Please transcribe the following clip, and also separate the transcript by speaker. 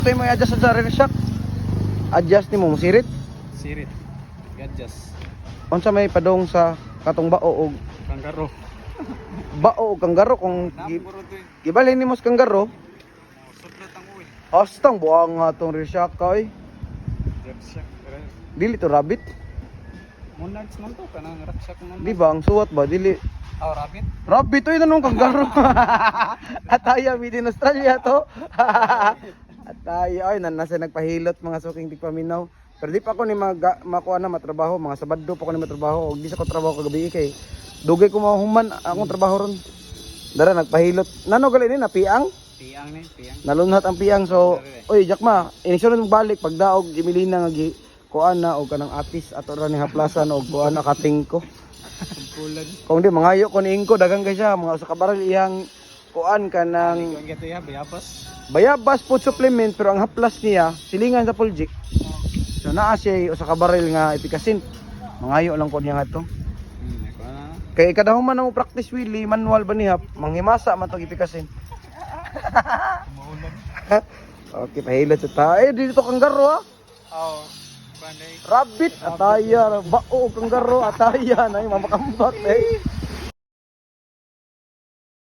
Speaker 1: Tayo mo i-adjust sa rear shock. Adjust ni mo sirit.
Speaker 2: Sirit. Gadjas.
Speaker 1: Unsa may padong sa katong bao og
Speaker 2: Kanggaro.
Speaker 1: bao og kanggaro kung
Speaker 2: Napuro to eh.
Speaker 1: gibalhin nimo sa kanggaro.
Speaker 2: Sudlat ang uwi.
Speaker 1: Hastang buang nga tong rear shock kay.
Speaker 2: Raksak.
Speaker 1: Dili to rabbit.
Speaker 2: Monarchs man to. Kanang raksak man.
Speaker 1: Di ba ang suwat ba dili
Speaker 2: Oh, rabbit.
Speaker 1: rabbit oy nanong kanggaro. Ataya made in Australia to. Ataya ay nasa nagpahilot mga suking tigpaminaw. Pero di pa ako ni makuha na matrabaho, mga Sabado pa ako ni matrabaho. Og di sa ko trabaho kagabi kay dugay ko mahuman akong trabaho ron. Dara nagpahilot. Nano gali ni napiang?
Speaker 2: Piang ni, piang.
Speaker 1: Nalunhat ang piang. So, oy Jackma, inisunod mo balik pagdaog gimilina nga gi kuan na og kanang atis ato ra ni haplasan og kuan na kating ko.
Speaker 2: Kumpulan.
Speaker 1: Kung di mangayo ko ni ingko dagang kay siya mga usa ka baril iyang kuan kanang
Speaker 2: Ang gato ya, bayabas.
Speaker 1: bayabas food supplement pero ang haplas niya silingan sa Puljik. So naa siya usa ka baril nga ipikasin. Mangayo lang ko niya nga to.
Speaker 2: Ako na.
Speaker 1: Kay kada human na mo practice wheelie manual ba niya manghimasa man tong ipikasin.
Speaker 2: Maulan.
Speaker 1: Okay, pahilot sa ta. Eh dito kanggaro ah.
Speaker 2: Oh. Panay.
Speaker 1: Rabbit ataya, bao kanggaro ataya na mamakambak eh.